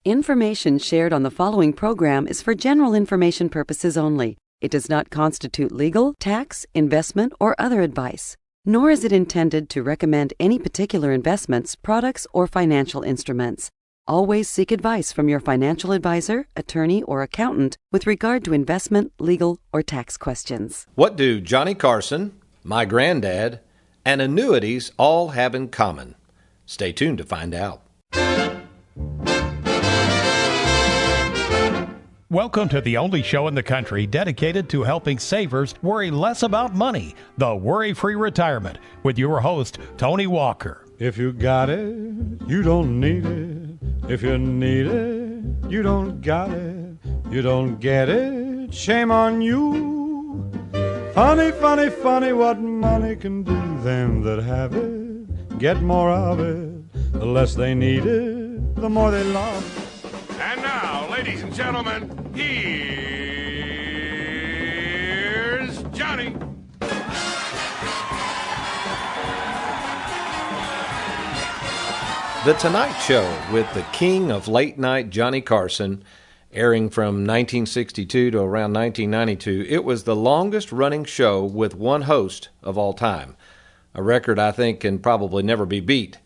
Information shared on the following program is for general information purposes only. It does not constitute legal, tax, investment, or other advice, nor is it intended to recommend any particular investments, products, or financial instruments. Always seek advice from your financial advisor, attorney, or accountant with regard to investment, legal, or tax questions. What do Johnny Carson, my granddad, and annuities all have in common? Stay tuned to find out. Welcome to the only show in the country dedicated to helping savers worry less about money, the Worry-Free Retirement, with your host, Tony Walker. If you got it, you don't need it. If you need it, you don't got it. You don't get it, shame on you. Funny, funny, funny what money can do. Them that have it, get more of it. The less they need it, the more they love it. And now, ladies and gentlemen, here's Johnny. The Tonight Show with the king of late night, Johnny Carson, airing from 1962 to around 1992. It was the longest running show with one host of all time, a record I think can probably never be beat.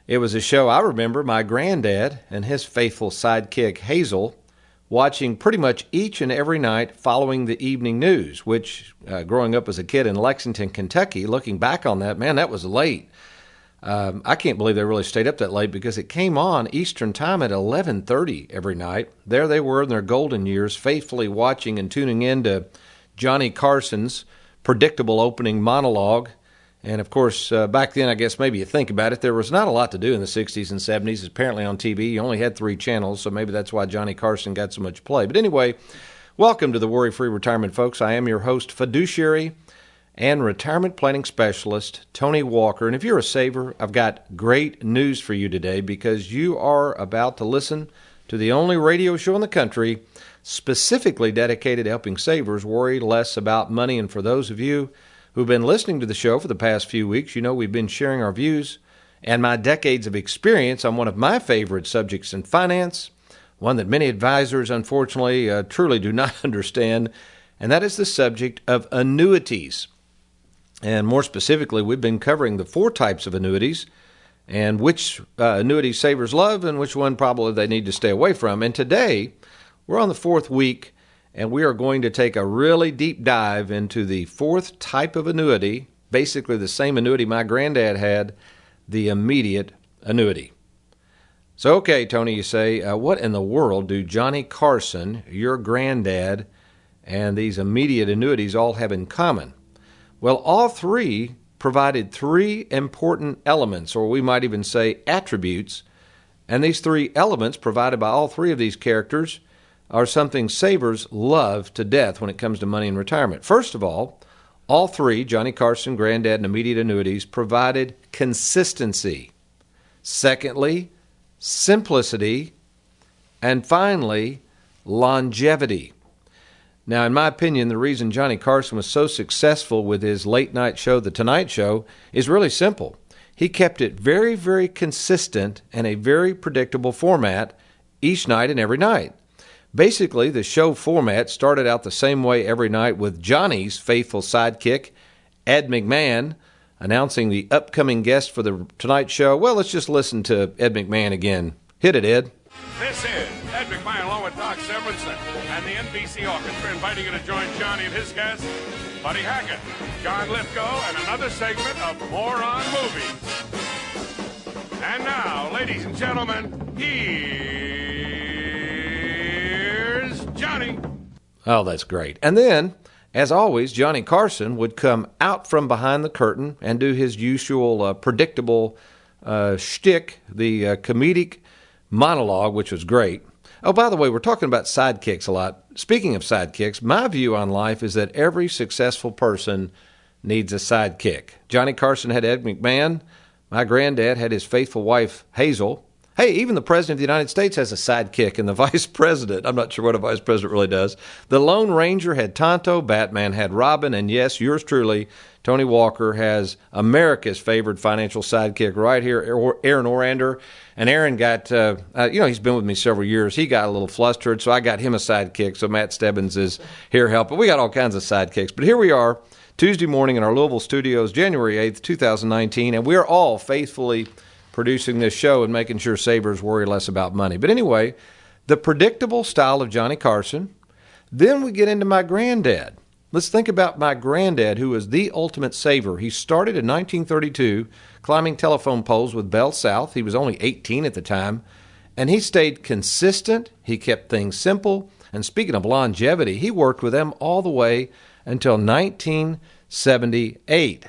It was a show I remember my granddad and his faithful sidekick Hazel watching pretty much each and every night following the evening news, which growing up as a kid in Lexington, Kentucky, looking back on that, man, that was late. I can't believe they really stayed up that late because it came on Eastern time at 11:30 every night. There they were in their golden years, faithfully watching and tuning in to Johnny Carson's predictable opening monologue. And, of course, back then, I guess maybe you think about it, there was not a lot to do in the 60s and 70s. Apparently on TV, you only had 3 channels, so maybe that's why Johnny Carson got so much play. But anyway, welcome to the Worry-Free Retirement, folks. I am your host, fiduciary and retirement planning specialist, Tony Walker. And if you're a saver, I've got great news for you today because you are about to listen to the only radio show in the country specifically dedicated to helping savers worry less about money. And for those of you who've been listening to the show for the past few weeks, you know we've been sharing our views and my decades of experience on one of my favorite subjects in finance, one that many advisors, unfortunately, truly do not understand, and that is the subject of annuities. And more specifically, we've been covering the 4 types of annuities and which annuities savers love and which one probably they need to stay away from. And today, we're on the 4th week, and we are going to take a really deep dive into the 4th type of annuity, basically the same annuity my granddad had, the immediate annuity. So, okay, Tony, you say, what in the world do Johnny Carson, your granddad, and these immediate annuities all have in common? Well, all 3 provided 3 important elements, or we might even say attributes, and these 3 elements provided by all 3 of these characters are something savers love to death when it comes to money and retirement. First of all 3, Johnny Carson, Granddad, and immediate annuities, provided consistency. Secondly, simplicity. And finally, longevity. Now, in my opinion, the reason Johnny Carson was so successful with his late night show, The Tonight Show, is really simple. He kept it very, very consistent and a very predictable format each night and every night. Basically, the show format started out the same way every night with Johnny's faithful sidekick, Ed McMahon, announcing the upcoming guest for the Tonight Show. Well, let's just listen to Ed McMahon again. Hit it, Ed. This is Ed McMahon along with Doc Severinsen and the NBC Orchestra inviting you to join Johnny and his guests, Buddy Hackett, John Lithgow, and another segment of More on Movies. And now, ladies and gentlemen, here's Johnny. Oh, that's great. And then, as always, Johnny Carson would come out from behind the curtain and do his usual predictable shtick, the comedic monologue, which was great. Oh, by the way, we're talking about sidekicks a lot. Speaking of sidekicks, my view on life is that every successful person needs a sidekick. Johnny Carson had Ed McMahon. My granddad had his faithful wife, Hazel. Hey, even the President of the United States has a sidekick in the Vice President. I'm not sure what a Vice President really does. The Lone Ranger had Tonto, Batman had Robin, and yes, yours truly, Tony Walker has America's favorite financial sidekick right here, Aaron Orander. And Aaron got, he's been with me several years. He got a little flustered, so I got him a sidekick. So Matt Stebbins is here helping. We got all kinds of sidekicks. But here we are, Tuesday morning in our Louisville studios, January 8th, 2019, and we're all faithfully producing this show and making sure savers worry less about money. But anyway, the predictable style of Johnny Carson. Then we get into my granddad. Let's think about my granddad, who was the ultimate saver. He started in 1932 climbing telephone poles with Bell South. He was only 18 at the time, and he stayed consistent. He kept things simple. And speaking of longevity, he worked with them all the way until 1978.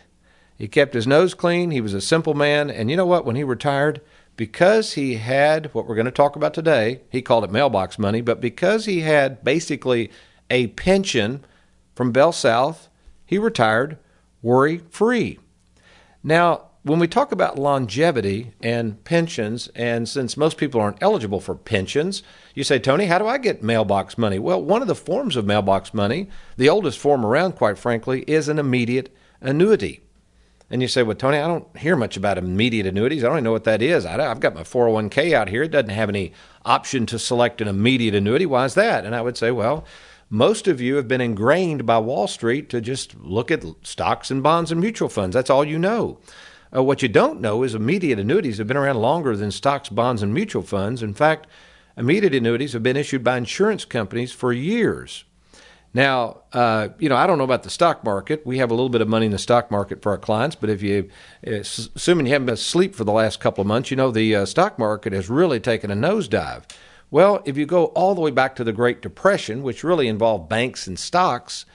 He kept his nose clean. He was a simple man. And you know what? When he retired, because he had what we're going to talk about today, he called it mailbox money, but because he had basically a pension from Bell South, he retired worry-free. Now, when we talk about longevity and pensions, and since most people aren't eligible for pensions, you say, Tony, how do I get mailbox money? Well, one of the forms of mailbox money, the oldest form around, quite frankly, is an immediate annuity. And you say, well, Tony, I don't hear much about immediate annuities. I don't even know what that is. I've got my 401k out here. It doesn't have any option to select an immediate annuity. Why is that? And I would say, well, most of you have been ingrained by Wall Street to just look at stocks and bonds and mutual funds. That's all you know. What you don't know is immediate annuities have been around longer than stocks, bonds, and mutual funds. In fact, immediate annuities have been issued by insurance companies for years. Now, I don't know about the stock market. We have a little bit of money in the stock market for our clients, but assuming you haven't been asleep for the last couple of months, the stock market has really taken a nosedive. Well, if you go all the way back to the Great Depression, which really involved banks and stocks,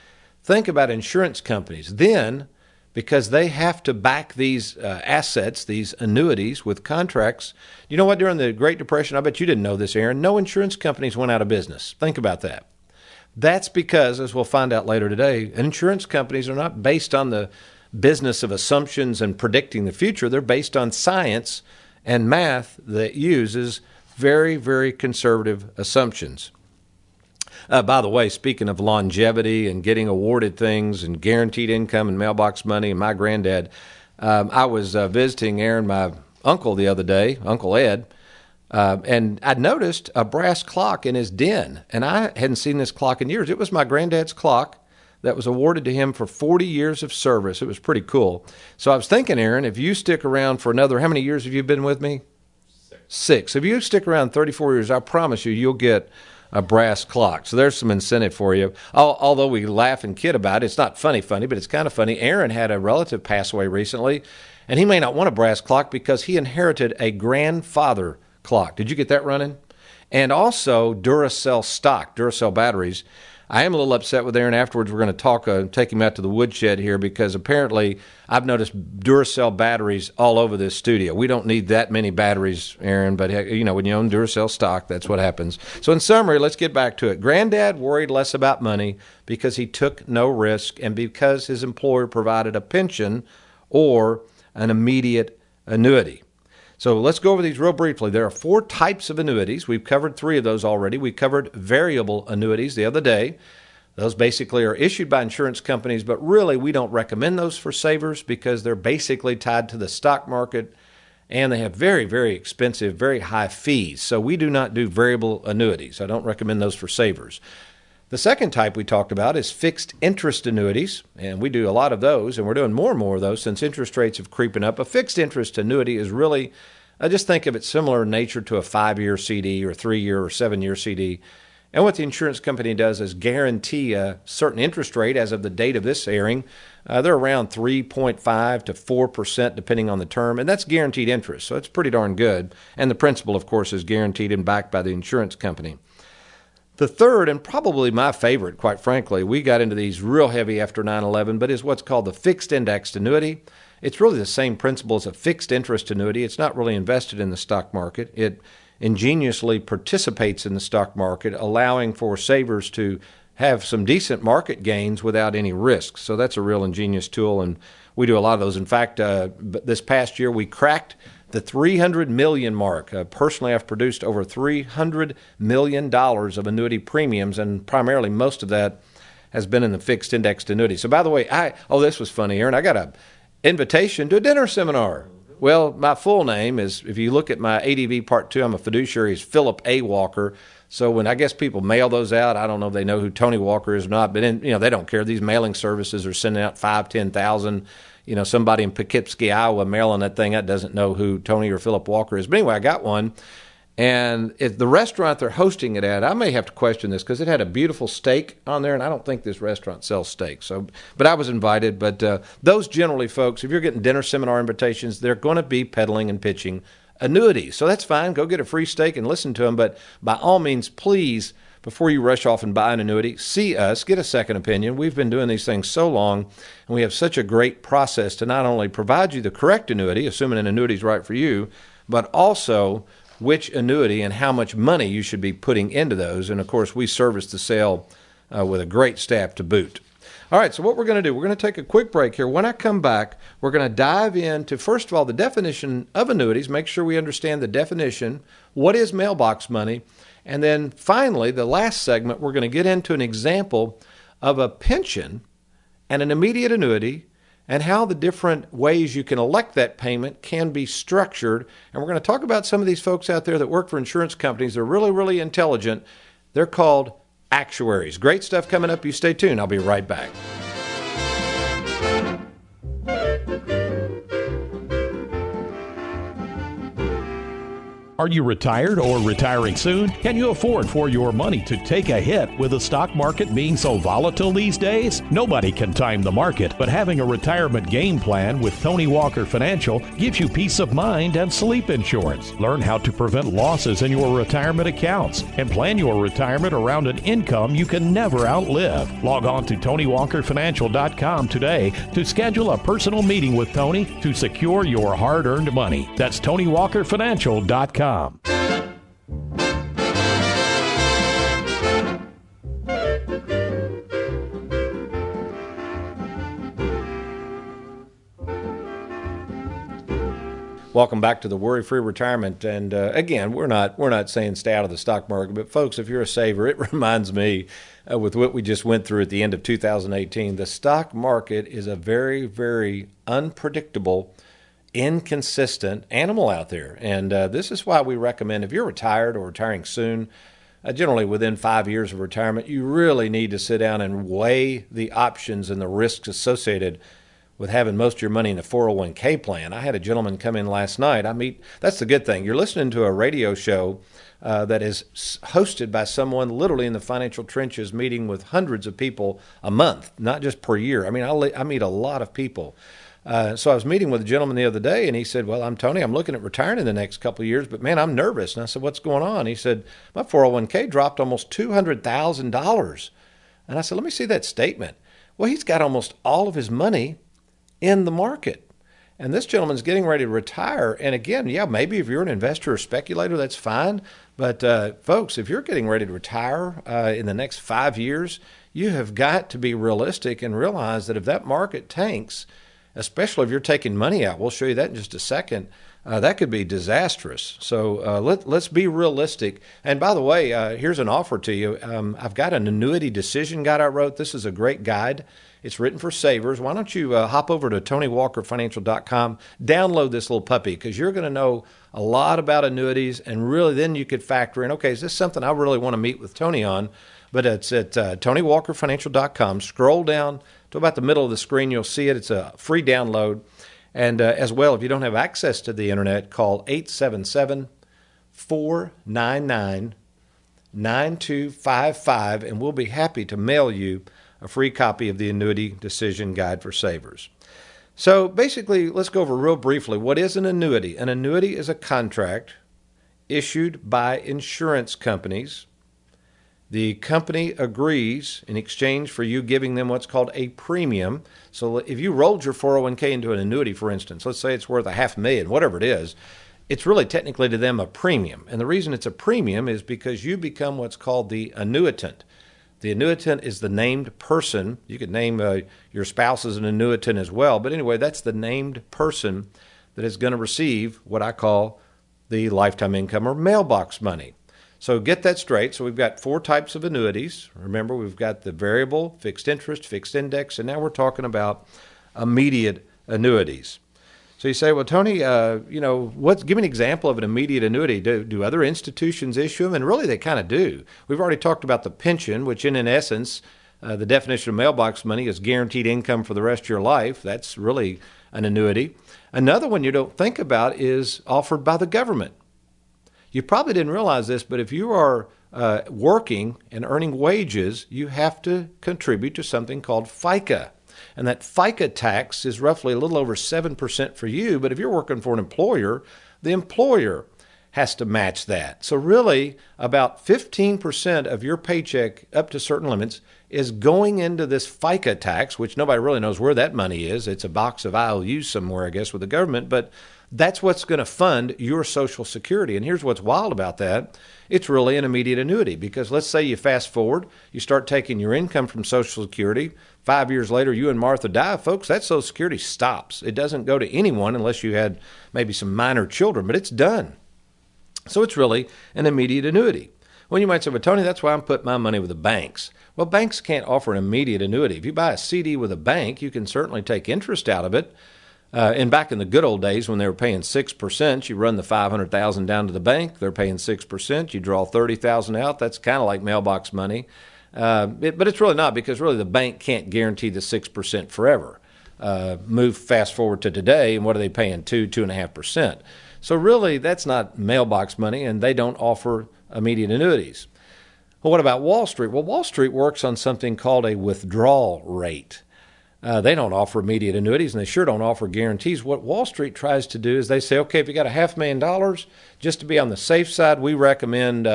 think about insurance companies. Then, because they have to back these assets, these annuities with contracts, you know what, during the Great Depression, I bet you didn't know this, Aaron, no insurance companies went out of business. Think about that. That's because, as we'll find out later today, insurance companies are not based on the business of assumptions and predicting the future. They're based on science and math that uses very, very conservative assumptions. By the way, speaking of longevity and getting awarded things and guaranteed income and mailbox money and my granddad, I was visiting Aaron, my uncle, the other day, Uncle Ed, and I noticed a brass clock in his den, and I hadn't seen this clock in years. It was my granddad's clock that was awarded to him for 40 years of service. It was pretty cool. So I was thinking, Aaron, if you stick around for another, how many years have you been with me? 6. If you stick around 34 years, I promise you'll get a brass clock. So there's some incentive for you. Although we laugh and kid about it, it's not funny, but it's kind of funny. Aaron had a relative pass away recently, and he may not want a brass clock because he inherited a grandfather clock. Did you get that running? And also Duracell stock, Duracell batteries. I am a little upset with Aaron. Afterwards, we're going to take him out to the woodshed here because apparently I've noticed Duracell batteries all over this studio. We don't need that many batteries, Aaron, but when you own Duracell stock, that's what happens. So in summary, let's get back to it. Granddad worried less about money because he took no risk and because his employer provided a pension or an immediate annuity. So let's go over these real briefly. There are 4 types of annuities. We've covered 3 of those already. We covered variable annuities the other day. Those basically are issued by insurance companies, but really we don't recommend those for savers because they're basically tied to the stock market and they have very, very expensive, very high fees. So we do not do variable annuities. I don't recommend those for savers. The second type we talked about is fixed interest annuities, and we do a lot of those, and we're doing more and more of those since interest rates have creeping up. A fixed interest annuity is really, I just think of it similar in nature to a 5-year CD or 3-year or 7-year CD. And what the insurance company does is guarantee a certain interest rate as of the date of this airing. They're around 3.5 to 4% depending on the term, and that's guaranteed interest, so it's pretty darn good. And the principal, of course, is guaranteed and backed by the insurance company. The third, and probably my favorite, quite frankly, we got into these real heavy after 9/11, but is what's called the fixed indexed annuity. It's really the same principle as a fixed interest annuity. It's not really invested in the stock market. It ingeniously participates in the stock market, allowing for savers to have some decent market gains without any risk. So that's a real ingenious tool, and we do a lot of those. In fact, this past year we cracked the $300 million mark. Personally, I've produced over $300 million of annuity premiums, and primarily most of that has been in the fixed indexed annuity. So by the way, this was funny, Aaron. I got a invitation to a dinner seminar. Well, my full name is, if you look at my ADV Part 2, I'm a fiduciary, is Philip A. Walker. So when I guess people mail those out, I don't know if they know who Tony Walker is or not, but they don't care. These mailing services are sending out 10,000. Somebody in Poughkeepsie, Iowa, mailing that thing out doesn't know who Tony or Philip Walker is. But anyway, I got one. And the restaurant they're hosting it at, I may have to question this because it had a beautiful steak on there, and I don't think this restaurant sells steak. But I was invited. But those generally, folks, if you're getting dinner seminar invitations, they're going to be peddling and pitching annuities. So that's fine. Go get a free steak and listen to them. But by all means, please, before you rush off and buy an annuity, see us, get a second opinion. We've been doing these things so long, and we have such a great process to not only provide you the correct annuity, assuming an annuity is right for you, but also which annuity and how much money you should be putting into those. And, of course, we service the sale with a great staff to boot. All right, so what we're going to do, we're going to take a quick break here. When I come back, we're going to dive into, first of all, the definition of annuities, make sure we understand the definition, what is mailbox money, and then finally, the last segment, we're going to get into an example of a pension and an immediate annuity and how the different ways you can elect that payment can be structured. And we're going to talk about some of these folks out there that work for insurance companies. They're really, really intelligent. They're called actuaries. Great stuff coming up. You stay tuned. I'll be right back. Are you retired or retiring soon? Can you afford for your money to take a hit with the stock market being so volatile these days? Nobody can time the market, but having a retirement game plan with Tony Walker Financial gives you peace of mind and sleep insurance. Learn how to prevent losses in your retirement accounts and plan your retirement around an income you can never outlive. Log on to TonyWalkerFinancial.com today to schedule a personal meeting with Tony to secure your hard-earned money. That's TonyWalkerFinancial.com. Welcome back to the Worry-Free Retirement. And again, we're not saying stay out of the stock market, but folks, if you're a saver, it reminds me with what we just went through at the end of 2018, the stock market is a very, very unpredictable, inconsistent animal out there. And this is why we recommend, if you're retired or retiring soon, generally within 5 years of retirement, you really need to sit down and weigh the options and the risks associated with having most of your money in a 401k plan. I had a gentleman come in last night. That's the good thing. You're listening to a radio show that is hosted by someone literally in the financial trenches, meeting with hundreds of people a month, not just per year. I mean, I meet a lot of people. So I was meeting with a gentleman the other day, and he said, well, I'm Tony. I'm looking at retiring in the next couple of years, but, man, I'm nervous. And I said, what's going on? He said, my 401k dropped almost $200,000. And I said, let me see that statement. Well, he's got almost all of his money in the market. And this gentleman's getting ready to retire. And again, yeah, maybe if you're an investor or speculator, that's fine. But folks, if you're getting ready to retire in the next 5 years, you have got to be realistic and realize that if that market tanks, especially if you're taking money out, we'll show you that in just a second, that could be disastrous. So let's be realistic. And by the way, here's an offer to you. I've got an annuity decision guide I wrote. This is a great guide. It's written for savers. Why don't you hop over to TonyWalkerFinancial.com, download this little puppy, because you're going to know a lot about annuities, and really then you could factor in, okay, is this something I really want to meet with Tony on? But it's at TonyWalkerFinancial.com. Scroll down to about the middle of the screen. You'll see it. It's a free download. And as well, if you don't have access to the internet, call 877-499-9255, and we'll be happy to mail you a free copy of the Annuity Decision Guide for Savers. So basically, let's go over real briefly, what is an annuity? An annuity is a contract issued by insurance companies. The company agrees in exchange for you giving them what's called a premium. So if you rolled your 401k into an annuity, for instance, let's say it's worth $500,000, whatever it is, it's really technically to them a premium. And the reason it's a premium is because you become what's called the annuitant. The annuitant is the named person. You could name your spouse as an annuitant as well. But anyway, that's the named person that is going to receive what I call the lifetime income or mailbox money. So get that straight. So we've got 4 types of annuities. Remember, we've got the variable, fixed interest, fixed index, and now we're talking about immediate annuities. So you say, well, Tony, give me an example of an immediate annuity. Do other institutions issue them? And really, they kind of do. We've already talked about the pension, which in essence, the definition of mailbox money is guaranteed income for the rest of your life. That's really an annuity. Another one you don't think about is offered by the government. You probably didn't realize this, but if you are working and earning wages, you have to contribute to something called FICA. And that FICA tax is roughly a little over 7% for you, but if you're working for an employer, the employer has to match that. So really, about 15% of your paycheck up to certain limits is going into this FICA tax, which nobody really knows where that money is. It's a box of IOUs somewhere, I guess, with the government, but that's what's going to fund your Social Security. And here's what's wild about that. It's really an immediate annuity, because let's say you fast forward, you start taking your income from Social Security. 5 years later, you and Martha die, folks, that Social Security stops. It doesn't go to anyone unless you had maybe some minor children, but it's done. So it's really an immediate annuity. Well, you might say, well, Tony, that's why I'm putting my money with the banks. Well, banks can't offer an immediate annuity. If you buy a CD with a bank, you can certainly take interest out of it. And back in the good old days when they were paying 6%, you run the $500,000 down to the bank, they're paying 6%, you draw $30,000 out, that's kind of like mailbox money. But it's really not, because really the bank can't guarantee the 6% forever. Move fast forward to today, and what are they paying? 2.5%. So really that's not mailbox money, and they don't offer immediate annuities. Well, what about Wall Street? Well, Wall Street works on something called a withdrawal rate. They don't offer immediate annuities, and they sure don't offer guarantees. What Wall Street tries to do is they say, okay, if you got $500,000, just to be on the safe side, we recommend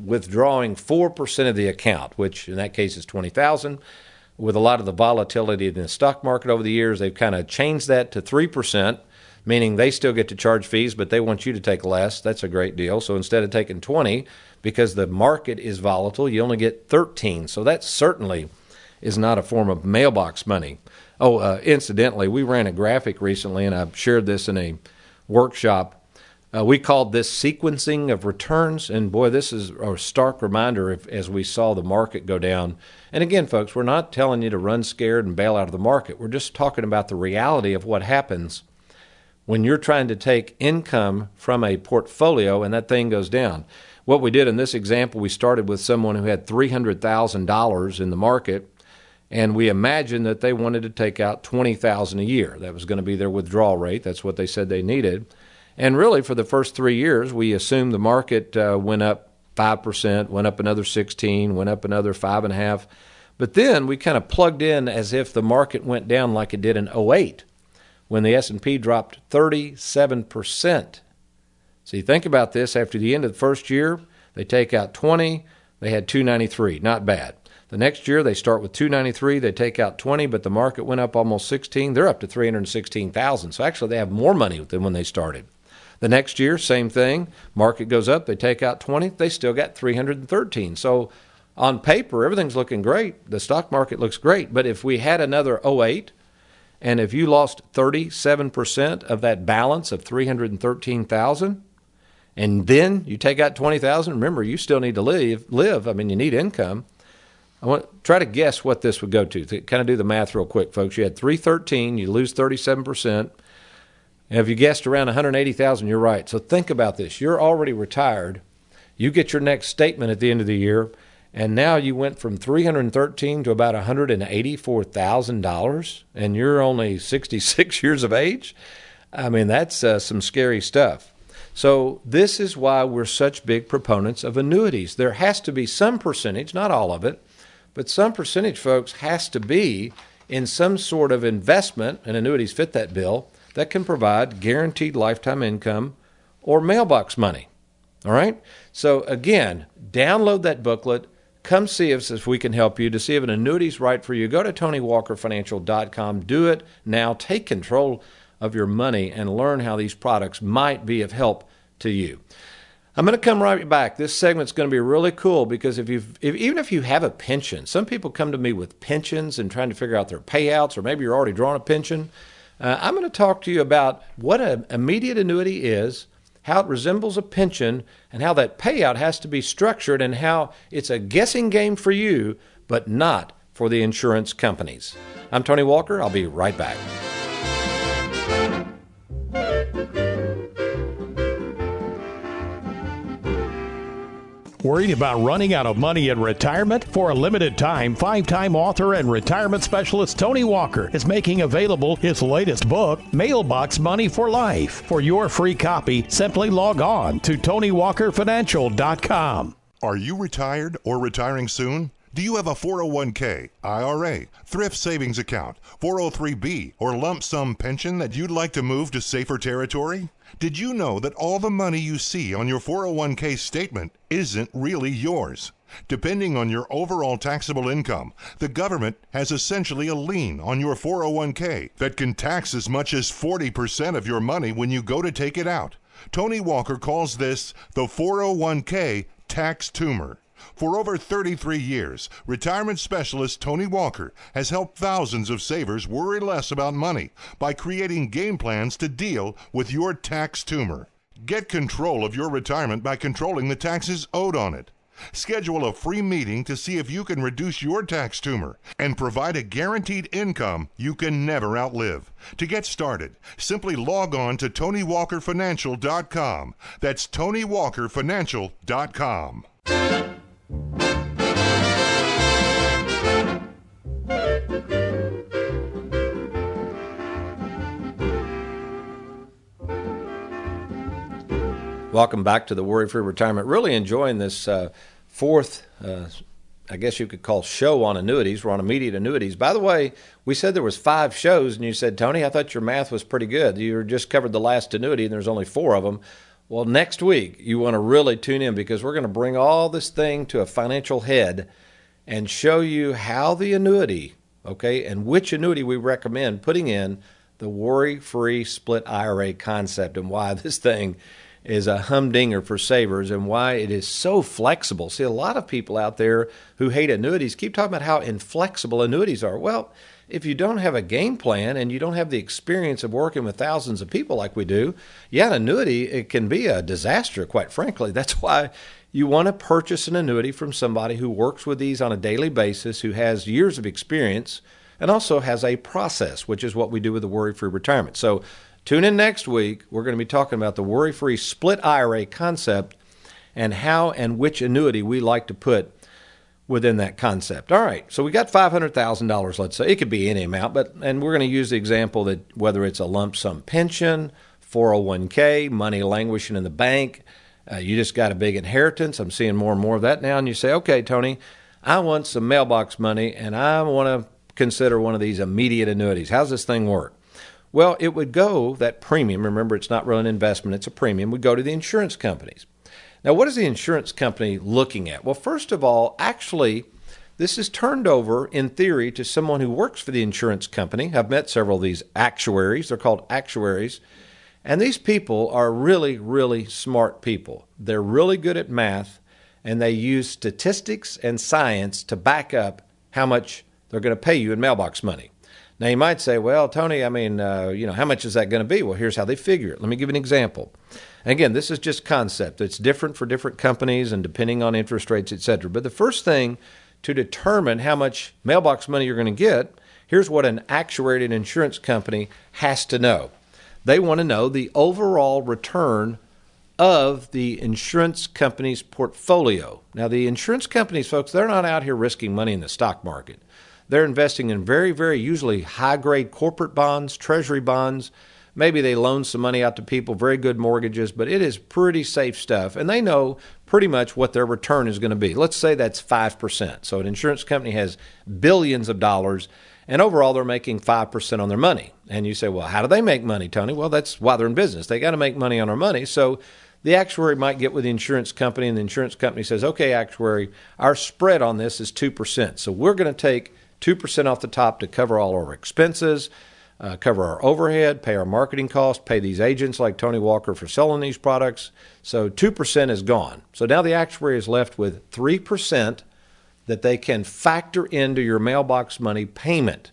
withdrawing 4% of the account, which in that case is $20,000. With a lot of the volatility in the stock market over the years, they've kind of changed that to 3%, meaning they still get to charge fees, but they want you to take less. That's a great deal. So instead of taking 20, because the market is volatile, you only get 13. So that certainly is not a form of mailbox money. Oh, incidentally, we ran a graphic recently, and I shared this in a workshop. We called this sequencing of returns, and boy, this is a stark reminder as we saw the market go down. And again, folks, we're not telling you to run scared and bail out of the market. We're just talking about the reality of what happens when you're trying to take income from a portfolio and that thing goes down. What we did in this example, we started with someone who had $300,000 in the market, and we imagined that they wanted to take out $20,000 a year. That was going to be their withdrawal rate. That's what they said they needed. And really, for the first 3 years, we assumed the market went up 5%, went up another 16, went up another 5.5. But then we kind of plugged in as if the market went down like it did in 2008, when the S&P dropped 37%. So you think about this. After the end of the first year, they take out 20. They had 293. Not bad. The next year, they start with 293, they take out 20, but the market went up almost 16. They're up to 316,000. So actually, they have more money than when they started. The next year, same thing. Market goes up, they take out 20, they still got 313. So on paper, everything's looking great. The stock market looks great. But if we had another 2008, and if you lost 37% of that balance of 313,000, and then you take out 20,000, remember, you still need to live. I mean, you need income. I want to try to guess what this would go to. Kind of do the math real quick, folks. You had 313, you lose 37%. And if you guessed around 180,000, you're right. So think about this. You're already retired. You get your next statement at the end of the year, and now you went from 313 to about $184,000, and you're only 66 years of age. I mean, that's some scary stuff. So this is why we're such big proponents of annuities. There has to be some percentage, not all of it, but some percentage, folks, has to be in some sort of investment, and annuities fit that bill, that can provide guaranteed lifetime income or mailbox money. All right? So again, download that booklet. Come see us if we can help you to see if an annuity is right for you. Go to TonyWalkerFinancial.com. Do it now. Take control of your money and learn how these products might be of help to you. I'm going to come right back. This segment's going to be really cool because even if you have a pension, some people come to me with pensions and trying to figure out their payouts, or maybe you're already drawing a pension. I'm going to talk to you about what an immediate annuity is, how it resembles a pension, and how that payout has to be structured, and how it's a guessing game for you, but not for the insurance companies. I'm Tony Walker. I'll be right back. Worried about running out of money in retirement? For a limited time, 5-time author and retirement specialist Tony Walker is making available his latest book, Mailbox Money for Life. For your free copy, simply log on to TonyWalkerFinancial.com. Are you retired or retiring soon? Do you have a 401k, IRA, thrift savings account, 403b, or lump sum pension that you'd like to move to safer territory? Did you know that all the money you see on your 401k statement isn't really yours? Depending on your overall taxable income, the government has essentially a lien on your 401k that can tax as much as 40% of your money when you go to take it out. Tony Walker calls this the 401k tax tumor. For over 33 years, retirement specialist Tony Walker has helped thousands of savers worry less about money by creating game plans to deal with your tax tumor. Get control of your retirement by controlling the taxes owed on it. Schedule a free meeting to see if you can reduce your tax tumor and provide a guaranteed income you can never outlive. To get started, simply log on to TonyWalkerFinancial.com. That's TonyWalkerFinancial.com. Welcome back to the Worry-Free Retirement. Really enjoying this fourth, I guess you could call show on annuities. We're on immediate annuities. By the way, we said there was 5 shows, and you said, Tony, I thought your math was pretty good. You just covered the last annuity, and there's only 4 of them. Well, next week, you want to really tune in because we're going to bring all this thing to a financial head and show you how the annuity, okay, and which annuity we recommend putting in the worry-free split IRA concept and why this thing is a humdinger for savers and why it is so flexible. See, a lot of people out there who hate annuities keep talking about how inflexible annuities are. Well, if you don't have a game plan and you don't have the experience of working with thousands of people like we do, an annuity, it can be a disaster, quite frankly. That's why you want to purchase an annuity from somebody who works with these on a daily basis, who has years of experience, and also has a process, which is what we do with the Worry-Free Retirement. So tune in next week. We're going to be talking about the worry-free split IRA concept and how and which annuity we like to put within that concept. All right, so we got $500,000, let's say. It could be any amount, and we're going to use the example that whether it's a lump sum pension, 401k, money languishing in the bank, you just got a big inheritance. I'm seeing more and more of that now, and you say, okay, Tony, I want some mailbox money, and I want to consider one of these immediate annuities. How's this thing work? Well, it would go, that premium, remember it's not really an investment, it's a premium, would go to the insurance companies. Now, what is the insurance company looking at? Well, first of all, actually, this is turned over, in theory, to someone who works for the insurance company. I've met several of these actuaries. They're called actuaries. And these people are really, really smart people. They're really good at math, and they use statistics and science to back up how much they're going to pay you in mailbox money. Now, you might say, well, Tony, how much is that going to be? Well, here's how they figure it. Let me give you an example. And again, this is just concept. It's different for different companies and depending on interest rates, et cetera. But the first thing to determine how much mailbox money you're going to get, here's what an actuaried insurance company has to know. They want to know the overall return of the insurance company's portfolio. Now, the insurance companies, folks, they're not out here risking money in the stock market. They're investing in very, very usually high-grade corporate bonds, treasury bonds. Maybe they loan some money out to people, very good mortgages, but it is pretty safe stuff. And they know pretty much what their return is going to be. Let's say that's 5%. So an insurance company has billions of dollars, and overall they're making 5% on their money. And you say, well, how do they make money, Tony? Well, that's why they're in business. They got to make money on our money. So the actuary might get with the insurance company, and the insurance company says, okay, actuary, our spread on this is 2%. So we're going to take 2% off the top to cover all our expenses, cover our overhead, pay our marketing costs, pay these agents like Tony Walker for selling these products. So 2% is gone. So now the actuary is left with 3% that they can factor into your mailbox money payment.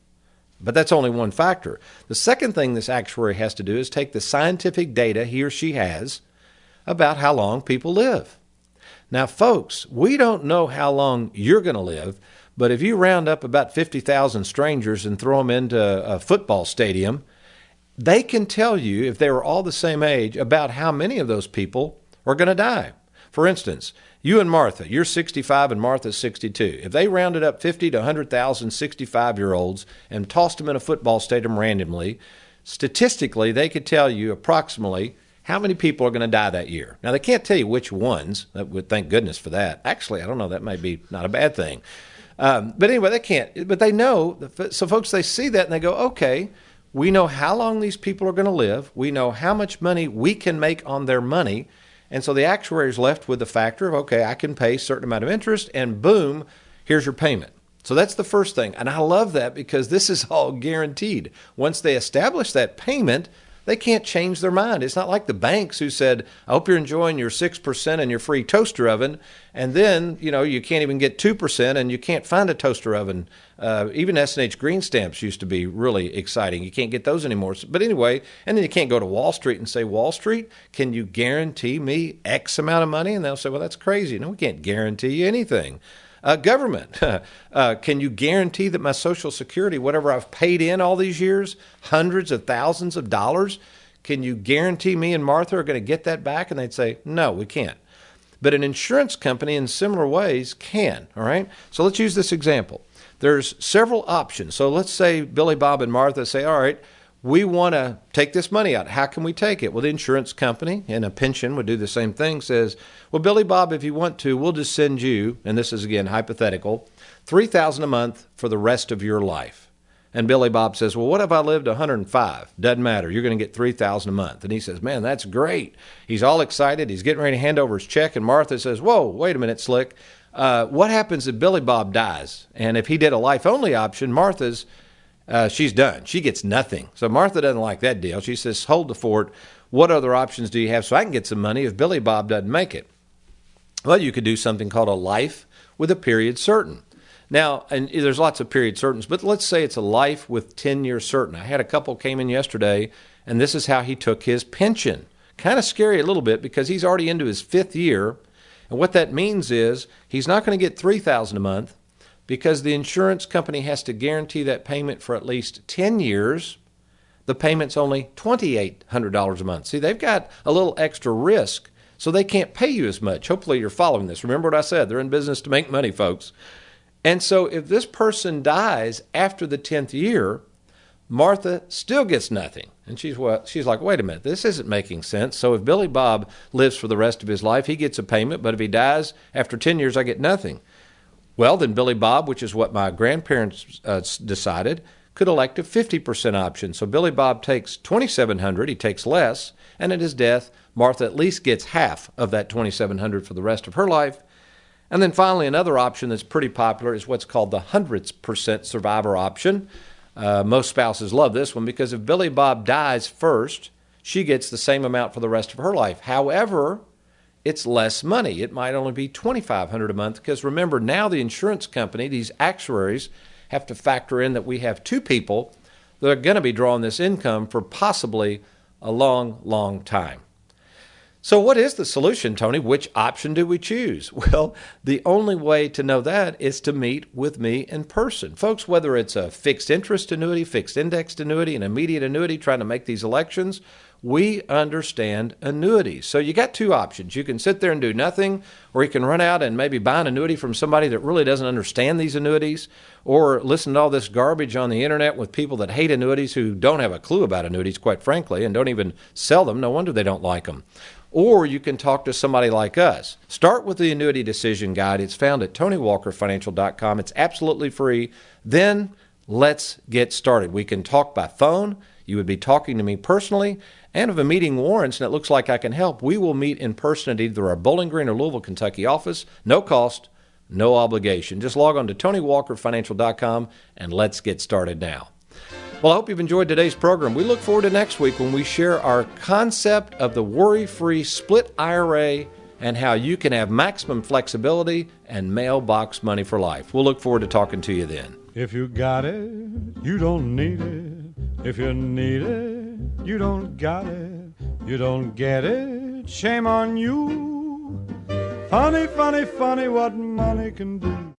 But that's only one factor. The second thing this actuary has to do is take the scientific data he or she has about how long people live. Now, folks, we don't know how long you're going to live, but if you round up about 50,000 strangers and throw them into a football stadium, they can tell you, if they were all the same age, about how many of those people are going to die. For instance, you and Martha, you're 65 and Martha's 62. If they rounded up 50 to 100,000 65-year-olds and tossed them in a football stadium randomly, statistically, they could tell you approximately how many people are going to die that year. Now, they can't tell you which ones. Thank goodness for that. Actually, I don't know. That may be not a bad thing. But anyway, they can't. But they know. So, folks, they see that and they go, okay, we know how long these people are going to live. We know how much money we can make on their money. And so the actuary is left with the factor of, okay, I can pay a certain amount of interest, and boom, here's your payment. So that's the first thing. And I love that because this is all guaranteed. Once they establish that payment, they can't change their mind. It's not like the banks who said, I hope you're enjoying your 6% and your free toaster oven. And then, you can't even get 2% and you can't find a toaster oven. Even S&H green stamps used to be really exciting. You can't get those anymore. But anyway, and then you can't go to Wall Street and say, Wall Street, can you guarantee me X amount of money? And they'll say, well, that's crazy. No, we can't guarantee you anything. Government, can you guarantee that my Social Security, whatever I've paid in all these years, hundreds of thousands of dollars, can you guarantee me and Martha are going to get that back? And they'd say, no, we can't. But an insurance company in similar ways can, all right? So let's use this example. There's several options. So let's say Billy, Bob, and Martha say, all right, we want to take this money out. How can we take it? Well, the insurance company, and a pension would do the same thing, says, well, Billy, Bob, if you want to, we'll just send you, and this is, again, hypothetical, $3,000 a month for the rest of your life. And Billy Bob says, well, what if I lived 105? Doesn't matter. You're going to get $3,000 a month. And he says, man, that's great. He's all excited. He's getting ready to hand over his check. And Martha says, whoa, wait a minute, Slick. What happens if Billy Bob dies? And if he did a life-only option, Martha's she's done. She gets nothing. So Martha doesn't like that deal. She says, hold the fort. What other options do you have so I can get some money if Billy Bob doesn't make it? Well, you could do something called a life with a period certain. Now, and there's lots of period certains, but let's say it's a life with 10 years certain. I had a couple came in yesterday, and this is how he took his pension. Kind of scary a little bit because he's already into his 5th year. And what that means is he's not going to get $3,000 a month, because the insurance company has to guarantee that payment for at least 10 years. The payment's only $2,800 a month. See, they've got a little extra risk, so they can't pay you as much. Hopefully you're following this. Remember what I said. They're in business to make money, folks. And so if this person dies after the 10th year, Martha still gets nothing. And she's like, wait a minute, this isn't making sense. So if Billy Bob lives for the rest of his life, he gets a payment, but if he dies after 10 years, I get nothing. Well, then Billy Bob, which is what my grandparents decided, could elect a 50% option. So Billy Bob takes $2,700, he takes less, and at his death, Martha at least gets half of that $2,700 for the rest of her life. And then finally, another option that's pretty popular is what's called the 100% survivor option. Most spouses love this one because if Billy Bob dies first, she gets the same amount for the rest of her life. However, it's less money. It might only be $2,500 a month because remember, now the insurance company, these actuaries, have to factor in that we have 2 people that are going to be drawing this income for possibly a long, long time. So what is the solution, Tony? Which option do we choose? Well, the only way to know that is to meet with me in person. Folks, whether it's a fixed interest annuity, fixed indexed annuity, an immediate annuity, trying to make these elections, we understand annuities. So you got 2 options. You can sit there and do nothing, or you can run out and maybe buy an annuity from somebody that really doesn't understand these annuities, or listen to all this garbage on the internet with people that hate annuities who don't have a clue about annuities, quite frankly, and don't even sell them. No wonder they don't like them. Or you can talk to somebody like us. Start with the Annuity Decision Guide. It's found at TonyWalkerFinancial.com. It's absolutely free. Then let's get started. We can talk by phone. You would be talking to me personally. And if a meeting warrants and it looks like I can help, we will meet in person at either our Bowling Green or Louisville, Kentucky office. No cost, no obligation. Just log on to TonyWalkerFinancial.com and let's get started now. Well, I hope you've enjoyed today's program. We look forward to next week when we share our concept of the worry-free split IRA and how you can have maximum flexibility and mailbox money for life. We'll look forward to talking to you then. If you got it, you don't need it. If you need it, you don't got it. You don't get it. it, shame on you. Funny, funny, funny what money can do.